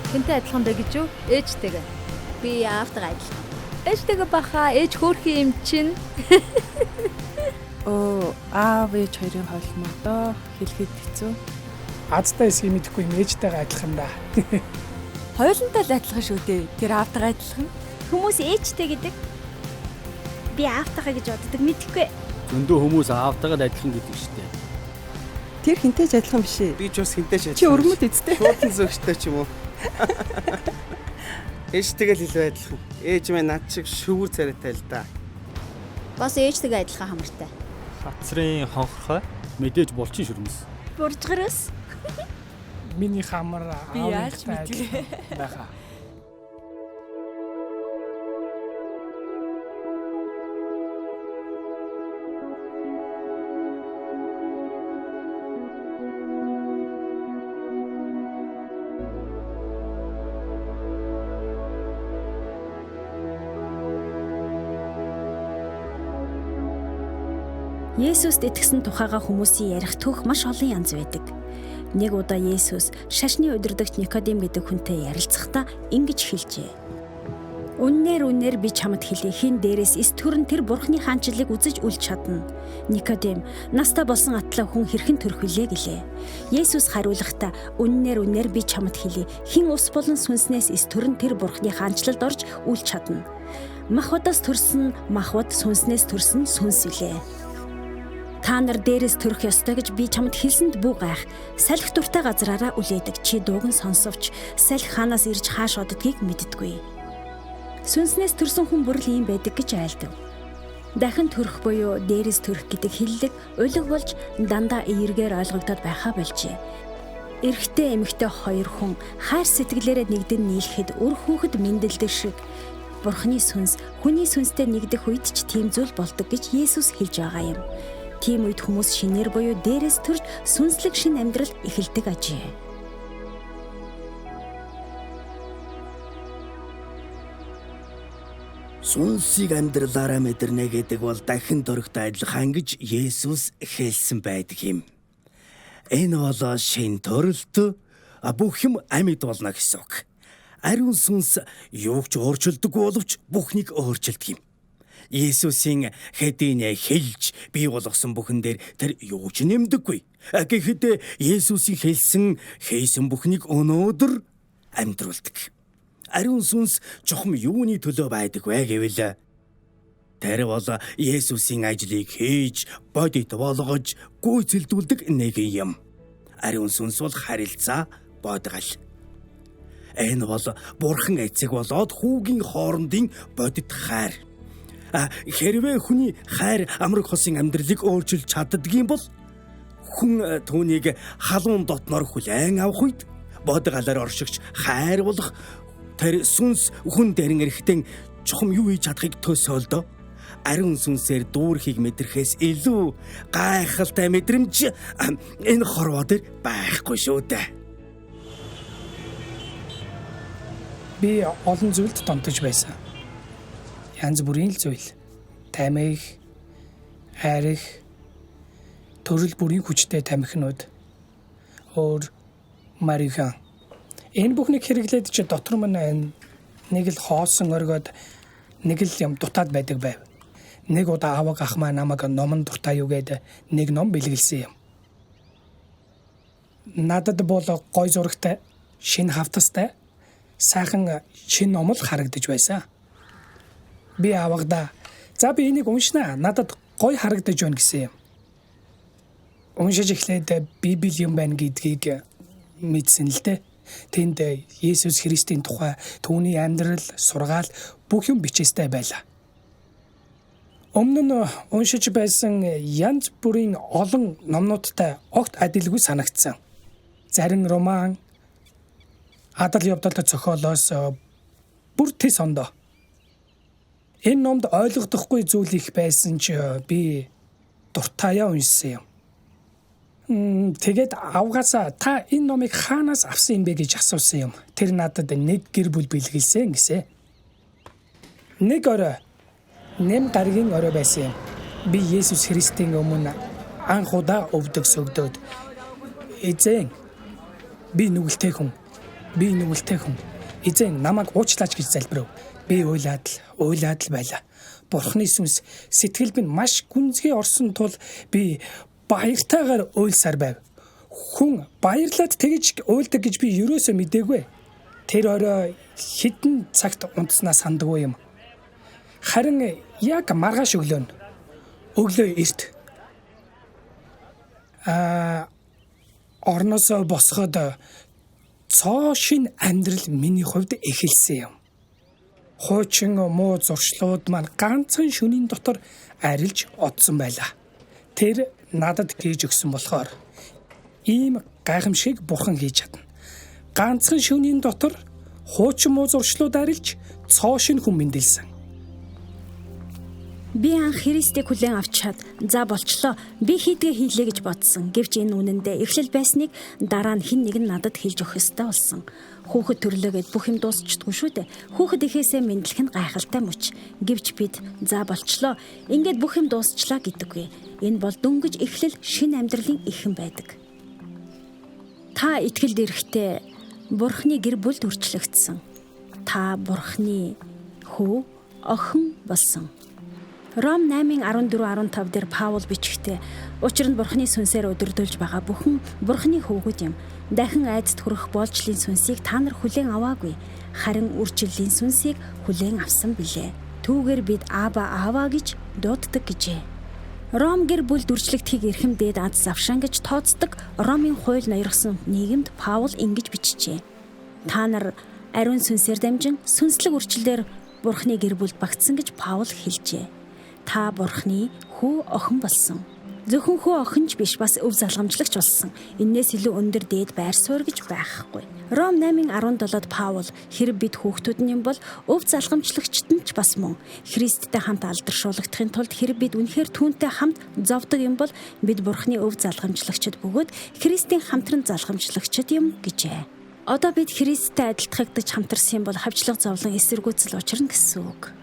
Хинтэй адилхан бэ гэж юу? Ээжтэйгээ. Би аавтайгаа адилхан. Ээжтэйгээ баха ээж хөөрхөн юм чинь. Аав ээж хоёрын хоолмодоо хэлэхэд хэцүү. Азтай эсхийг мэдэхгүй юм ээжтэйгээ адилхан да. Хоёулантай л адилхан шүү дээ. Тэр аавтайгаа адилхан. Хүмүүс ээжтэй гэдэг. Би аавтайгаа гэж боддог мэдэхгүй. Зөндөө хүмүүс аавтайгаа адилхан гэдэг шүү дээ. Тэр хинтэй ч адилхан биш ээ. Би ч бас хинтэй ч адилхан. Чи өрмөд эцтэй. Шуудын зөвштэй ч юм уу. Ээжтэйгээ л илүү адилхан. Ээж минь над шиг шүүр царайтай л да. Бас ээжтэйгээ адилхан хамартай. Хацрын хонхорхой мэдээж булчин шүрмэс. Буржгарус. Миний хамар Би яаж мэдвэ? Баха. Есүст итгэсэн тухайга хүмүүсийн ярих түүх маш олон янз байдаг. Нэг удаа Есүс шашны удирдагч Никодим гэдэг хүнтэй ярилцахдаа ингэж хэлжээ. Үннээр би чамд хэлье, хин дээрээс эс төрн тэр бурхны хаанчлалыг үзэж үлж чадна. Никодим настай болсон атлаа хүн хэрхэн төрөх вүлээ гэлээ. Есүс хариулахдаа үннээр би чамд хэлье, хин ус болон сүнснээс эс төрн тэр бурхны хаанчлалд орж үлж чадна. Махбодоос төрсөн махбод, сүнснээс төрсөн сүнс үлээ. Та нар дээрээс төрөх ёстой гэж би чамд хэлсэнд бүү гайх. Салхи дуртай газраараа үлээдэг. Чи дууг нь сонсовч салхи хаанаас ирж хааш оддгийг мэддэггүй. Сүнснээс төрсөн хүн бүр л ийм байдаг гэж айлдав. Дахин төрөх буюу дээрээс төрөх гэдэг хэллэг улиг болж дандаа эергээр ойлгогдоод байхаа болжээ. Эрэгтэй эмэгтэй хоёр хүн хайр сэтгэлээрээ нэгдэн нийлэхэд үр хүүхэд мэндэлдэг шиг Бурхны сүнс хүний сүнстэй нэгдэх үед ч тийм зүйл болдог гэж Есүс хэлж байгаа юм. Тийм үед хүмүүс шинээр буюу дээрээс төрж сүнслэг шин амьдрал эхэлдэг ажээ. Сүнсийг амьдралаараа мэдэрнэ гэдэг бол дахин төрөхтэй адилхан гэж Есүс хэлсэн байдаг юм. Энэ бол шин төрөлт, бүх юм амьд болно гэсэн үг. Ариун сүнс юу ч өөрчилдөггүй боловч бүхнийг өөрчилдөг юм. Есүсийн хэдийн хэлж бий болгосон бүхэн дээр тэр юу ч нэмдэггүй. Гэхдээ Есүсийн хийсэн бүхнийг өнөөдөр амьдруулдаг. Ариун сүнс чухам юуны төлөө байдаг вэ гэвэл тэр бол Есүсийн ажлыг хийж бодит болгож гүйцэлдүүлдэг нэг юм. Ариун сүнс бол харилцаа бодгал. Энэ бол Бурхан эцэг болоод хүүгийн хоорондын бодит хайр. Хэрвээ хүний хайр амраг хосын амьдралыг өөрчилж чаддгийм бол хүн түүнийг халуун дотноор хүлээн авах үед бодгалаар оршигч хайр болох тэр сүнс хүн дэрэн эрэхтэн чухам юу хийж чадахыг төсөөлдөө. Ариун сүнсээр дүүрхийг мэдрэхээс илүү гайхалтай мэдрэмж энэ хорвоо дээр байхгүй шүү дээ. Би олон зүйлд донтож байсан. Янз бүрийн л зүйл. Тамиг, хайрх, төрөл бүрийн хүчтэй тамхинууд, марихуана. Энэ бүхнийг хэрэглээд чи дотор маань нэг л хоосон оргиод нэг л юм дутаад байдаг байв. Нэг удаа аваг ах маань намайг номон дуртай юу гэдэг нэг ном бэлгэлсэн юм. Надад бол гой зурагтай, шинэ хавтастай, сайхан шинэ ном л харагдаж байсан. Би авагдаа за би энийг уншнаа. Надад гой харагдаж байна гэсэн юм. Уншиж эхлээд Библи юм байна гэдгийг мэдсэн л дээ. Тэнд Есүс Христийн тухай, түүний амьдрал, сургаал бүх юм бичээстэй байлаа. Өмнө нь уншиж байсан янз бүрийн олон номнуудтай огт адилгүй санагдсан. Зарим роман, адал явдалтай зохиолоос бүр тис ондоо. Энэ номд ойлгохдохгүй зүйл их байсан ч би дуртаяа уншсан юм. Тэгээд авгаасаа та энэ номыг хаанаас авсан юм бэ гэж асуусан юм. Тэр надад нэг гэр бүл бэлгэлсэн гэсэн. Нэг орой, нэм гаригийн орой байсан юм. Би Есүс Христийн өмнө анх удаа өвдөг сөгдөөд эзэн би нүгэлтэй хүн. Би энэ үлтэй хүн. Эзэн намайг уучлаач гэж залбирав. Би уйлаад л байлаа. Бурхны сүнс сэтгэлд минь маш гүнзгий орсон тул би баяртайгаар уйлсаар байв. Хүн баярлаад тэгж уйлдаг гэж би ерөөсөө мэдээгүй. Тэр орой хідэн цагт унтснаа сандаггүй юм. Харин яг маргааш өглөө эрт орносоо босоход цоо шин амьдрал миний хувьд эхэлсэн юм. Хуучин муу зуршлууд маань ганцхан шөнийн дотор арилж одсон байлаа. Тэр надад хийж өгсөн болохоор ийм гайхамшиг бурхан хийж чадна. Ганцхан шөнийн дотор хуучин муу зуршлууд арилж цоо шин хүн мэндэлсэн. Би анх Христийг хүлээн авчаад за болчлоо би хийдгээ хийлээ гэж бодсон. Гэвч энэ үнэндээ эхлэл байсныг дараа нь хэн нэг нь надад хэлж өгөх ёстой болсон. Хүүхэд төрлөөгээд бүх юм дуусчдгүй шүү дээ. Хүүхэд ихээсээ мэдлэх нь гайхалтай мөч. Гэвч бид за болчлоо ингээд бүх юм дуусчлаа гэдэггүй. Энэ бол дөнгөж эхлэл шинэ амьдралын эхэн байдаг. Та итгэлд ирэхдээ Бурхны гэр бүлд үрчлэгдсэн. Та Бурхны хүү охин болсон. Ром 8:14-15 дээр Паул бичгтээ учир нь Бурхны сүнсээр өдөрдүүлж байгаа бүхэн Бурхны хүүгүүд юм. Дахин айдад хүрэх боолчлын сүнсийг та нар хүлээн аваагүй. Харин үржиллийн сүнсийг хүлээн авсан билээ. Түүгээр бид аава гэж дууддаг гэжээ. Ром гэр бүлд үржлэгдэхийг эрхэм дээд аз завшаан гэж тооцдог Ромын хууль ноёргосон нийгэмд Паул ингэж бичжээ. Та нар ариун сүнсээр дамжин сүнслэг үржилээр Бурхны гэр бүлд багтсан гэж Паул хэлжээ. Та Бурхны хүү охин болсон. Зөвхөн хүү охинч биш бас өв залгамжлагч болсон. Иннээс илүү өндөр дээд байр суурь гэж байхгүй. Ром 8:17-д Паул хэрэг бид хүүхдүүд нь юм бол өв залгамжлагчт нь ч бас мөн. Христтэй хамт алдаршуулгахын тулд хэрэг бид үнэхээр түүнтэй хамт зовдөг юм бол бид Бурхны өв залгамжлагчд бөгөөд Христийн хамтран залгамжлагчд юм гэжээ. Одоо бид Христтэй адилтгагдж хамтарсан юм бол хавчлага зовлон эсэргүүцэл учрна гэсэн үг.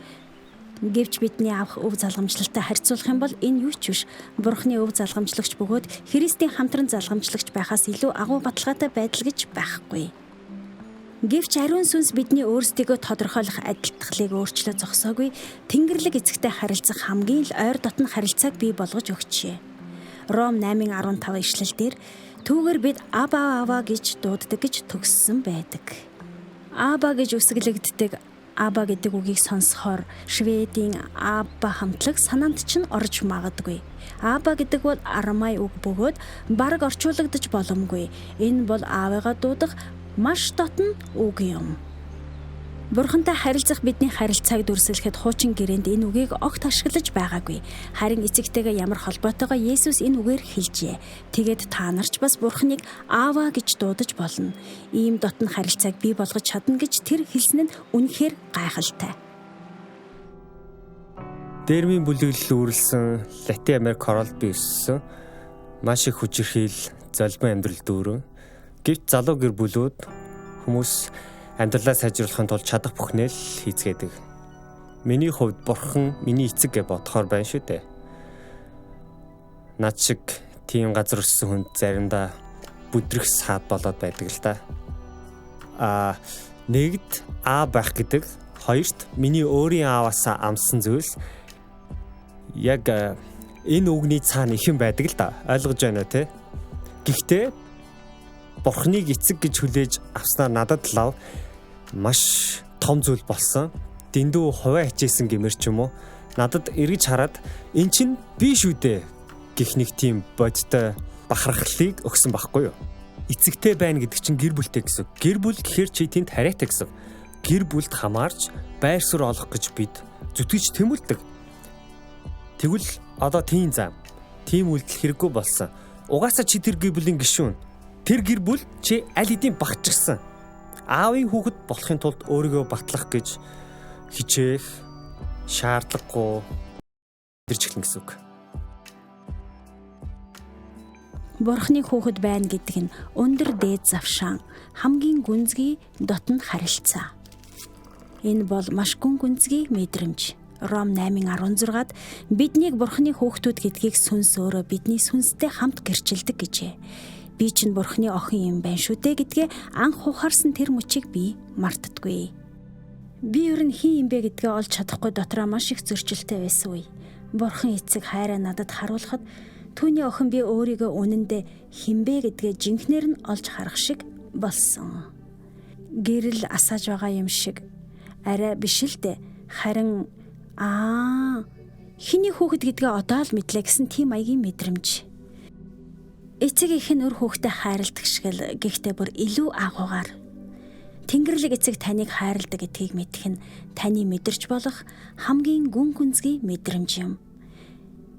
Гэвч бидний авах өв залгамжлагтай харьцуулах юм бол энэ юу ч биш. Бурхны өв залгамжлагч бөгөөд Христийн хамтран залгамжлагч байхаас илүү агуу баталгаатай байдал гэж байхгүй. Гэвч ариун сүнс бидний өөрсдийгөө тодорхойлох адилтгалыг өөрчлөө зогсоогүй Тэнгэрлэг эцэгтэй харилцах хамгийн л ойр дотн харилцааг бий болгож өгчээ. Ром 8:15 ишлэлдэр түүгээр бид аава гэж дууддаг гэж төгссөн байдаг. Аба гэж үсгэлэгддэг Аба гэдэг үгийг сонсохоор Шведийн Аба хамтлаг санаанд чинь орж магадгүй. Аба гэдэг бол арамай үг бөгөөд бараг орчуулагдаж боломгүй. Энэ бол аавыгаа дуудах маш дотн үг юм. Бурхантай харилцах бидний харилцааг дүрсэлэхэд хуучин гэрээнд энэ үгийг огт ашиглаж байгаагүй. Харин эцэгтэйгээ ямар холбоотойгоо Есүс энэ үгээр хэлжээ. Тэгээд та нарч бас Бурханыг аава гэж дуудаж болно. Ийм дотн харилцааг бий болгож чадна гэж тэр хэлсэн нь үнэхээр гайхалтай. Дэрмийн бүлэглэл үүрлсэн Латин Америк хороолд бий өссөн маш их хүчирхийл золбон амьдрал дүүрэн. Гэвч залуу гэр бүлүүд хүмүүс амьдралаа сайжруулахын тулд чадах бүхнээ л хийцгээдэг. Миний хувьд Бурхан миний эцэг гэж бодохоор байна шүү дээ. Над шиг тийм газар өссөн хүнд заримдаа бүдрэх саад болоод байдаг л да. Нэгд байх гэдэг, хоёрт миний өөрийн ааваас амссан зүйлс яг энэ үгний цаана ихэн байдаг л да. Ойлгож байна уу те? Гэхдээ Бурханыг эцэг гэж хүлээж авснаар надад лав маш том зүйл болсон. Дэндүү хуваа хичээсэн гэмээр ч юм уу. Надад эргэж хараад эн чинь би шүү дээ гэх нэг тийм бодтой бахархлыг өгсөн байхгүй юу? Эцэгтэй байна гэдэг чинь гэр бүлтэй гэсэн. Гэр бүл гэхэр чи тэнд хараатай гэсэн. Гэр бүлд хамаарч байр суурь олох гэж бид зүтгэж тэмүүлдэг. Тэгвэл одоо тийм зам. Тийм үйлдэл хэрэггүй болсон. Угаасаа чи тэр гэр бүлийн гишүүн. Тэр гэр бүл чи аль хэдийн багчирсан. Аавын хүүхэд болохын тулд өөрийгөө батлах гэж хичээх шаардлагагүй ирж эхлэн гэсэн үг. Бурхны хүүхэд байна гэдэг нь өндөр дээд завшаан, хамгийн гүнзгий дотн харилцаа. Энэ бол маш гүн гүнзгий мэдрэмж. Ром 8:16-д биднийг Бурхны хүүхдүүд гэдгийг сүнс өөрөө бидний сүнстэй хамт гэрчилдэг гэжээ. Би чинь Бурхны охин юм байна шүү дээ гэдгээ анх ухаарсан тэр мөчийг би мартдаггүй. Би ер нь хин юм бэ гэдгээ олж чадахгүй дотроо маш их зөрчилтэй байсан үе. Бурхан эцэг хайраа надад харуулхад түүний охин би өөрийгөө үнэндээ хинбэ гэдгээ жинхнээр нь олж харах шиг болсон. Гэрэл асааж байгаа юм шиг арай биш л дээ. Харин хиний хүүхэд гэдгээ одоо л мэдлээ гэсэн тийм маягийн мэдрэмж. Эцэг их нь өр хүүхдээ хайрладаг шиг л гэхдээ бүр илүү агуугаар. Тэнгэрлэг эцэг таныг хайрладаг гэдгийг мэдэх нь таны мэдэрч болох хамгийн гүн гүнзгий мэдрэмж юм.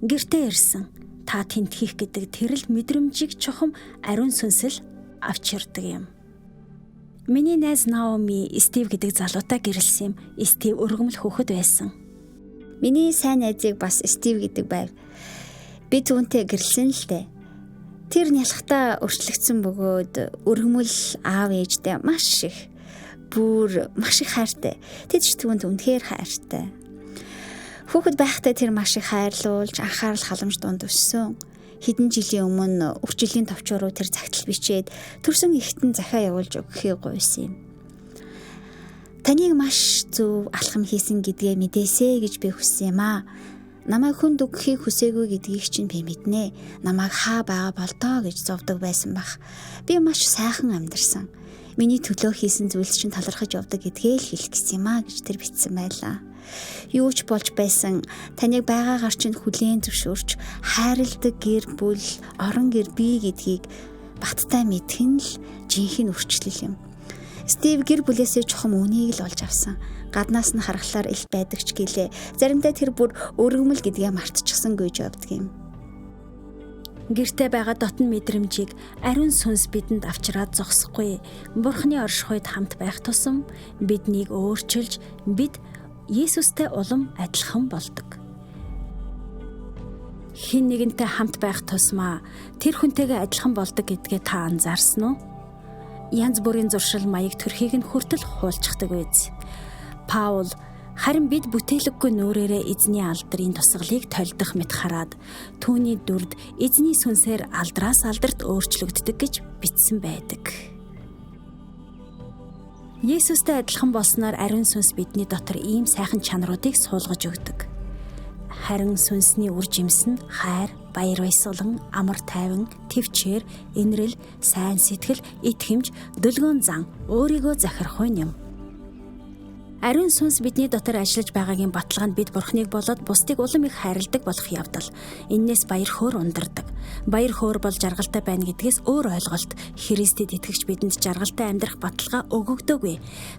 Гэртээ ирсэн та тэнтхийх гэдэг тэрл мэдрэмжийг чухам ариун сүнсэл авчирдаг юм. Миний найз Наоми Стив гэдэг залуутай гэрэлсэн юм. Стив өргөмөл хүүхэд байсан. Миний сайн найзыг бас Стив гэдэг байв. Би түүнтэй гэрэлсэн л дээ. Тэр нялхтаа өрчлөгдсөн бөгөөд өргөмөл аав ээжтэй маш их хайртай. Тэд ч түүнд үнэхээр хайртай. Хүүхэд байхдаа тэр маш их хайрлуулж, анхаарал халамж дунд өссөн. Хэдэн жилийн өмнө өвчлөлийн товчороо тэр загтал бичээд төрсөн ихтэн захиа явуулж өгөхийг гуйсан юм. Таныг маш зөв алхам хийсэн гэдгээ мэдээсэй гэж би хүссэн юм аа. Намайг хүнд өгөхийг хүсээгүй гэдгийг чинь би мэднэ. Намайг хаа байгаа болдоо гэж зовдөг байсан бах. Би маш сайхан амьдарсан. Миний төлөө хийсэн зүйлс чинь талархаж явдаг гэдгээ л хэлэх гэсэн юм аа гэж тэр бичсэн байлаа. Юу ч болж байсан таныг байгаагаар чинь хүлээн зөвшөөрч хайрладаг гэр бүл, орон гэр бий гэдгийг баттай мэдэх нь л жинхэнэ үрчлэл юм. Стив гэр бүлээсээ чухам үнийг л олж авсан. Гаднаас нь харахлаар ил байдаг ч гэлээ. Заримдаа тэр бүр өргөмөл гэдгээ мартчихсан гэж явдаг юм. Гэртээ байгаа дотн мэдрэмжийг ариун сүнс бидэнд авчираад зогсохгүй. Бурхны оршихуйд хамт байх тусам биднийг өөрчилж бид Есүстэй улам адилхан болдог. Хин нэгэнтэй хамт байх тусмаа тэр хүнтэйгээ адилхан болдог гэдгээ та анзаарсан уу? Янз бүрийн зуршил маяг төрхийг нь хүртэл хуулцдаг биз. Паул харин бид бүтээлэггүй нүрээрээ эзний алдрын тусгалыг тольдох мэт хараад түүний дүрд эзний сүнсээр алдраас алдарт өөрчлөгддөг гэж бичсэн байдаг. Есүстэй адилхан болсноор ариун сүнс бидний дотор ийм сайхан чанаруудыг суулгаж өгдөг. Харин сүнсний үр жимс нь хайр, баяр баясгалан, амар тайван, тэвчээр, инрэл, сайн сэтгэл, итгэмж, дөлгөөн зан, өөрийгөө захирах юм. Ариун сүнс бидний дотор ажиллаж байгаагийн баталгаанд бид Бурхныг болоод бусдыг улам их хайрладаг болох явдал. Иннээс баяр хөөр ундардаг. Баяр хөөр бол жаргалтай байна гэдгээс өөр ойлголт. Христэд итгэгч бидэнд жаргалтай амьдрах баталгаа өгөгдөөгүй.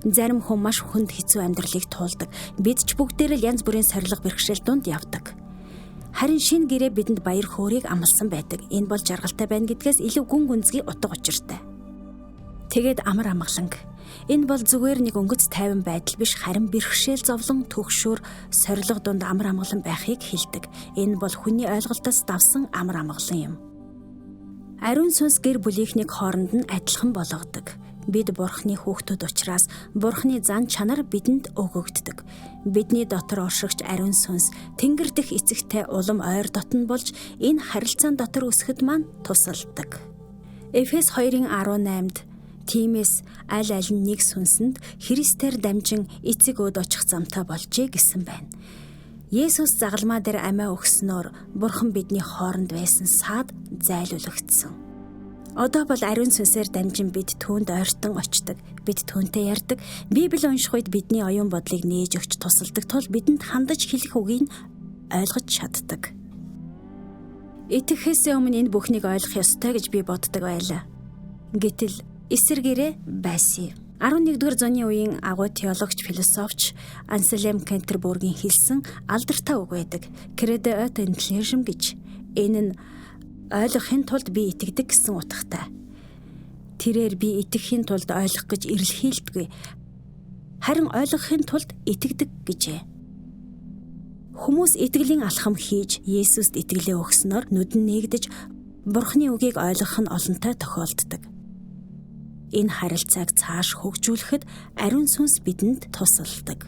Зарим хүн маш хүнд хэцүү амьдралыг туулдаг. Бид ч бүгдээр л янз бүрийн сорилго бэрхшээл дунд явдаг. Харин шинэ гэрээ бидэнд баяр хөөргийг амласан байдаг. Энэ бол жаргалтай байна гэдгээс илүү гүн гүнзгий утга учиртай. Тэгээд амар амгаланг. Энэ бол зүгээр нэг өнгөц тайван байдал биш, харин бэрхшээл зовлон төгшөөр сорилго дунд амар амгалан байхыг хэлдэг. Энэ бол хүний ойлголтоос давсан амар амгалан юм. Ариун сүнс гэр бүлийнхнийг хооронд нь адилхан болгодог. Бид Бурхны хүүхдүүд учраас Бурхны зан чанар бидэнд өгөгддөг. Бидний дотор оршигч ариун сүнс Тэнгэр дэх эцэгтэй улам ойр дотн болж энэ харилцаан дотор өсөхөд маань тусалдаг. Эфес 2:18-д тиймээс аль нь нэг сүнсэнд Христээр дамжин эцэг өөд очих замтай болжээ гэсэн байна. Есүс загалмаа дээр амиа өгснөөр Бурхан бидний хооронд байсан саад зайлуулагдсан. Одоо бол ариун сүнсээр дамжин бид түүнд ойртон очдог. Бид түүнтэй ярьдаг. Библи унших үед бидний оюун бодлыг нээж өгч тусалдаг тул бидэнд хандаж хэлэх үгийг ойлгож чаддаг. Итгэхээс өмнө энэ бүхнийг ойлгох ёстой гэж би боддог байлаа. Гэтэл эсэргээрээ байсан. 11-р зууны үеийн агуу теологч, философч Анселм Кентербургийн хэлсэн алдартай үг байдаг. Credo et intelligam гэж. Энэ нь ойлгохын тулд би итгэдэг гэсэн утгатай. Тэрээр би итгэхийн тулд ойлгох гэж эрэлхийлдэггүй. Харин ойлгохын тулд итгэдэг гэжээ. Хүмүүс итгэлийн алхам хийж Есүст итгэлээ өгснөөр нүдэн нэгдэж Бурхны үгийг ойлгох нь олонтой тохиолддог. Энэ харилцааг цааш хөгжүүлэхэд ариун сүнс бидэнд тусалдаг.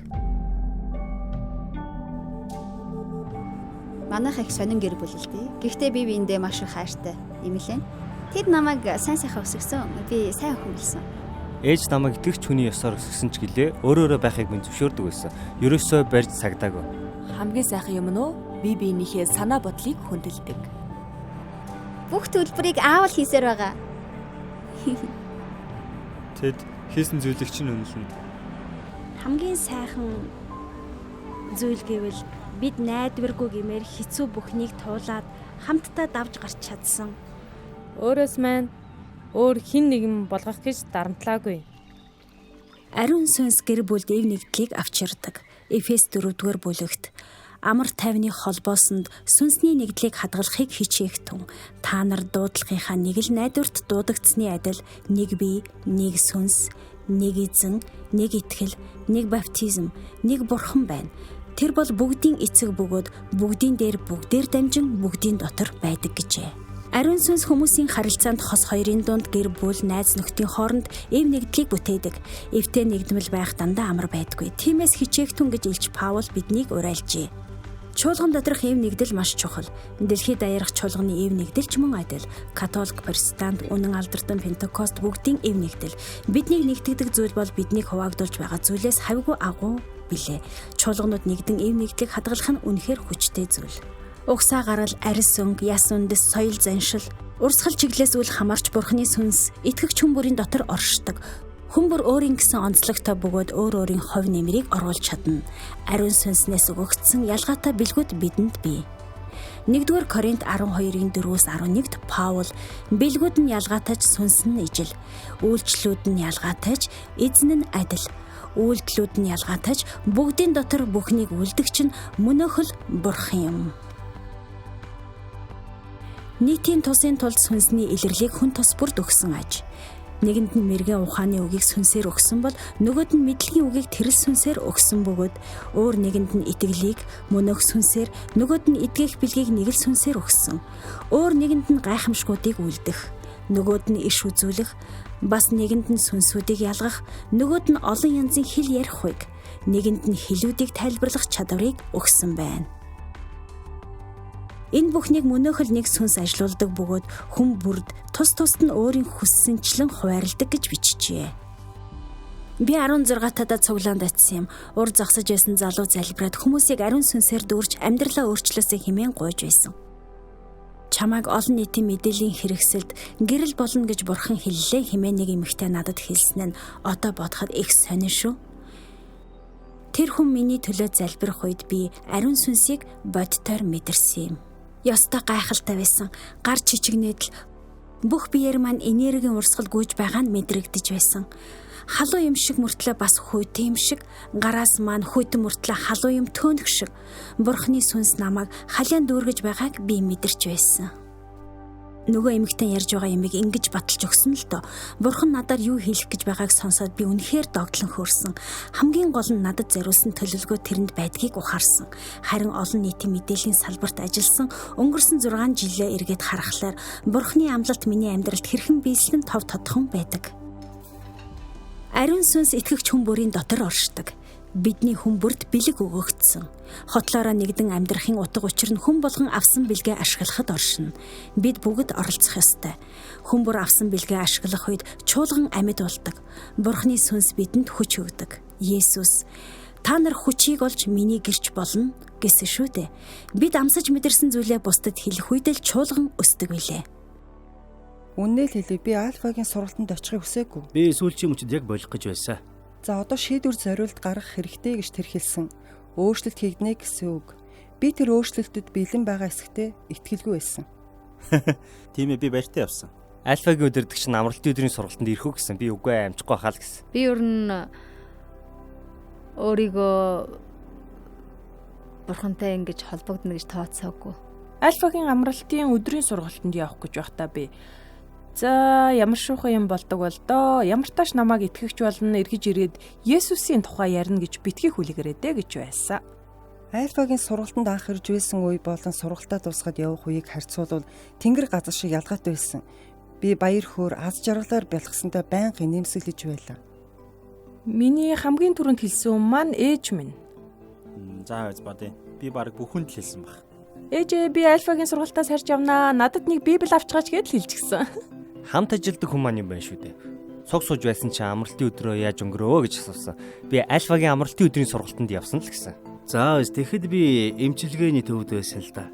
Манайх их сонин гэр бүл л дээ. Гэхдээ би биендээ маш их хайртай. Ийм лээ. Тэд намайг сайн сайхан өсгсөн. Би сайн хүн болсон. Ээж намайг итгэвч хүний ёсоор өсгсөн ч гэлээ өөрөө байхыг минь зөвшөөрдөг байсан. Ерөөсөө барьж сагдаагүй. Хамгийн сайхан юм нь бие биенийхээ санаа бодлыг хүндэлдэг. Бүх төлбөрийг аавал хийсээр байгаа. Тэд хийсэн зүйлийг чинь үнэлнэ. Хамгийн сайхан зүйл гэвэл бид найдваргүй гэмээр хэцүү бүхнийг туулаад хамтдаа давж гарч чадсан. Өөрөөс маань өөр хин нэгэн болгох гэж дарамтлаагүй. Ариун сүнс гэр бүлд эв нэгдлийг авчирдаг. Эфес 4-р бүлэгт амар тайвны холбоосонд сүнсний нэгдлийг хадгалахыг хичээх тун та нар дуудлагынхаа нэг л найдварт дуудагдсны адил нэг бие, нэг сүнс, нэг эзэн, нэг итгэл, нэг баптизм, нэг бурхан байна. Тэр бол бүгдийн эцэг бөгөөд бүгдийн дээр бүгдээр дамжин бүгдийн дотор байдаг гэжээ. Ариун сүнс хүмүүсийн харилцаанд хос хоёрын дунд гэр бүл, найз нөхдийн хооронд эв нэгдлийг бүтээдэг. Эвтэй нэгдмэл байх дандаа амар байдаггүй. Тиймээс хичээгтүн гэж Илч Паул биднийг уриалжээ. Чуулган доторх эв нэгдэл маш чухал. Дэлхийд daярах чуулганы эв нэгдэл ч мөн адил. Католик, протестант, үнэн алдартай Пентекост бүгдийн эв нэгдэл. Биднийг нэгтгэдэг зүйл бол биднийг хуваагдуулж байгаа зүйлээс хавьгүй агуу билээ. Чуулганууд нэгдэн эв нэгдлийг хадгалах нь үнэхээр хүчтэй зүйл. Угсаа гарал, арьс өнг, яс үндэс, соёл заншил, урсгал чиглэлээс үл хамаарч Бурхны сүнс итгэгч хүн бүрийн дотор оршдог. Хүн бүр өөрийн гэсэн онцлогтой бөгөөд өөр өөрийн хувь нэмрийг оруулж чадна. Ариун сүнснээс өгөгдсөн ялгаатай бэлгүүд бидэнд бий. 1-р Коринт 12:4-11-д Паул бэлгүүд нь ялгаатайч сүнс нь ижил, үйлчлүүд нь ялгаатайч эзэн нь адил, үйлдэлүүд нь ялгаатайч бүгдийн дотор бүхнийг үлдэгч нь мөнөөхөл бурхан юм. Нийтийн тусын тулд сүнсний илэрлийг хүн тус бүрд өгсөн аж. Нэгэнд нь мэрэгэн ухааны үгийг сүнсээр өгсөн бол нөгөөд нь мэдлэгийн үгийг тэрэл сүнсээр өгсөн бөгөөд өөр нэгэнд нь итгэлийг мөнөөх сүнсээр, нөгөөд нь эдгэх бэлгийг нэг л сүнсээр өгсөн. Өөр нэгэнд нь гайхамшгуудыг үлдэх, нөгөөд нь иш үзүүлэх, бас нэгэнд нь сүнсүүдийг ялгах, нөгөөд нь олон янзын хэл ярих хуйг, нэгэнд нь хэлүүдийг тайлбарлах чадварыг өгсөн байна. Энэ бүхнийг мөнөөхөл нэг сүнс ажилуулдаг бөгөөд хүн бүрд тус тусад нь өөрийн хүссэнчлэн хуваарилдаг гэж бичжээ. Би 16 тада цуглаанд очсон юм. Ур зогсож байсан залуу залбираад хүмүүсийг ариун сүнсээр дүүрч амьдралаа өөрчлөөсэй хэмээн гуйж байсан. Чамайг олон нийтийн мэдээллийн хэрэгсэлд гэрэл болно гэж бурхан хэллээ хэмээн нэг эмэгтэй надад хэлсэн нь одоо бодоход их сонир шүү. Тэр хүн миний төлөө залбирх үед би ариун сүнсийг бодтоор мэдэрсэн юм. Ёстой гайхалтай байсан. Гар чичигнээд л бүх биеэр маань энергийн урсгал гүйж байгаа нь мэдрэгдэж байсан. Халуун юм шиг мөртлөө бас хүйтэн юм шиг, гараас маань хүйтэн мөртлөө халуун юм төөнөх шиг. Бурхны сүнс намайг халиан дүүргэж байгааг би мэдэрч байсан. Нөгөө эмэгтэй ярьж байгаа юмыг ингэж баталж өгсөн л доо. Бурхан надаар юу хэлэх гэж байгааг сонсоод би үнэхээр догтлон хөөрсөн. Хамгийн гол нь надад зориулсан төлөвлөгөө тэрэнд байдгийг ухаарсан. Харин олон нийтийн мэдээллийн салбарт ажилласан өнгөрсөн 6 жилээ эргээд харахлаар Бурханы амлалт миний амьдралд хэрхэн биелсэн тов тодхон байдаг. Ариун сүнс итгэгч хүн бүрийн дотор оршдог. Бидний хүн бүрд бэлэг өгөгдсөн. Хотлоороо нэгдэн амьдрахын утга учир нь хүн болгон авсан бэлгээ ашиглахад оршино. Бид бүгд оролцох ёстой. Хүн бүр авсан бэлгээ ашиглах үед чуулган амьд болдог. Бурхны сүнс бидэнд хүч өгдөг. Есүс та нар хүчийг олж миний гэрч болно гэсэн шүү дээ. Бид амсаж мэдэрсэн зүйлээ бусдад хэлэх үед л чуулган өсдөг билээ. Үннээ л хэлээ, би Альфагийн сургалтанд очихыг хүсээгүй. Би сүүлчийн мөчөд яг болох гэж байсан. За одоо шийдвэр зориулт гаргах хэрэгтэй гэж тэр хэлсэн. Өөрчлөлт хийгнэ гэсэн үг. Би тэр өөрчлөлтөд бэлэн байгаа эсэхтэй итгэлгүй байсан. Тийм ээ, би баяртай явсан. Альфагийн өдөртөгч нь амралтын өдрийн сургалтанд ирэх үү гэсэн. Би үгүй амжихгүй хаа л гэсэн. Би ер нь өөрийгөө бурхантай ингэж холбогдно гэж тооцоогүй. Альфагийн амралтын өдрийн сургалтанд явах гэж байхдаа би за ямар шуухан юм болдог бол доо. Ямар тааш намайг итгэгч болно эргэж ирээд Есүсийн тухай ярина гэж битгий хүлээгээрээ гэж байсан. Альфагийн сургалтанд анх ирж байсан үе болон сургалтаа дуусгаад явах үеийг харьцуулбал тэнгэр газар шиг ялгаатай байсан. Би баяр хөөр аз жаргалаар бэлгсэнтэй байнга нэмсэглэж байлаа. Миний хамгийн түрүүнд хэлсэн маань ээж минь. За байж бодъё. Би баг бүхэнд л хэлсэн баг. Ээжээ би Альфагийн сургалтаас харж явнаа. Надад нэг Библи авчгаач гэд хэлчихсэн. хамт ажилдаг хүн маань юм байна шүү дээ. Цог сууж байсан чи амралтын өдрөө яаж өнгөрөө гэж асуусан. Би альфагийн амралтын өдрийн сургалтанд явсан л гэсэн. За тэгэхэд би эмчилгээний төвд байсан л да.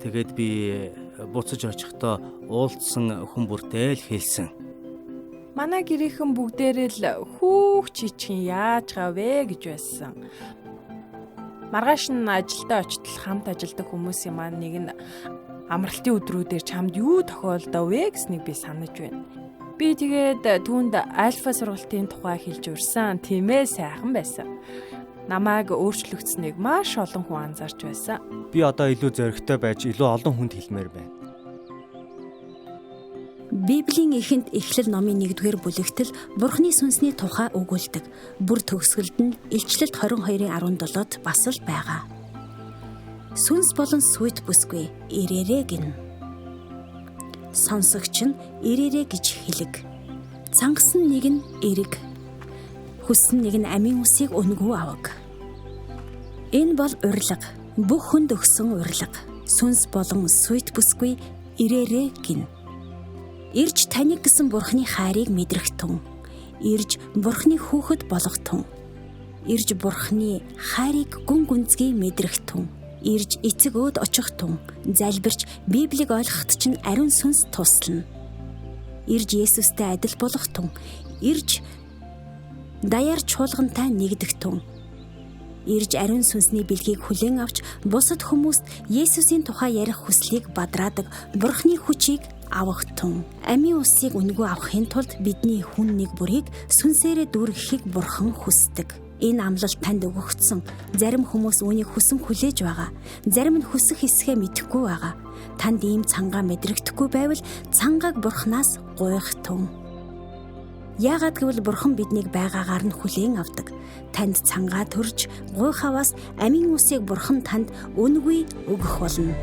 Тэгээд би буцаж очихдоо уулзсан хүн бүртэй л хэлсэн. Манай гэрийнхэн бүгдээрээ л хүүх чичгэн яаж гавэ гэж байсан. Маргааш нь ажилдаа очтол хамт ажилдаг хүмүүсийн маань нэг нь амралтын өдрүүдээр чамд юу тохиолдов вэ гэснийг би санаж байна. Би тэгээд түүнд альфа сургалтын тухай хэлж урьсан. Тийм ээ, сайхан байсан. Намайг өөрчлөгдсөнийг маш олон хүн анзаарч байсан. Би одоо илүү зоригтой байж илүү олон хүнд хэлмээр байна. Библийн эхэнд Эхлэл номын 1-р бүлэгтэл Бурхны сүнсний тухай өгүүлдэг. Бүр төгсгөлд нь Илчлэлт 22:17-д бас л байгаа. Сүнс болон сүйт бүсгүй ирээрээ гин. Сонсогч нь ирээрээ гэж хэлэг. Цангасан нэг нь эрэг. Хүссэн нэг нь амийн үсийг өнгөө аваг. Энэ бол урилга. Бүх хүнд өгсөн урилга. Сүнс болон сүйт бүсгүй ирээрээ гин. Ирж таныг гэсэн Бурхны хайрыг мэдрэх тун. Ирж Бурхны хүүхэд болох тун. Ирж Бурхны хайрыг гүн гүнзгий мэдрэх тун. Ирж эцэг өөд очих тун. Залбирч Библийг ойлгоход чинь ариун сүнс туслана. Ирж Есүстэй адил болох тун. Ирж даяар чуулгантай нэгдэх тун. Ирж ариун сүнсний бэлгийг хүлээн авч бусад хүмүүст Есүсийн тухай ярих хүслийг бадраадаг Бурхны хүчийг авах тун. Амийн усыг өнгөө авахын тулд бидний хүн нэг бүрийг сүнсээрээ дүүргэхийг Бурхан хүсдэг. Энэ амлалт танд өгөгдсөн. Зарим хүмүүс үүнийг хүсэн хүлээж байгаа. Зарим нь хүсэх хэсгээ мэдэхгүй байгаа. Танд ийм цангаа мэдрэгдэхгүй байвал цангааг Бурханаас гуйх тун. Яагаад гэвэл Бурхан биднийг байгаагаар нь хүлээн авдаг. Танд цангаа төрж гуйхаваас амийн усыг Бурхан танд үнгүй өгөх болно.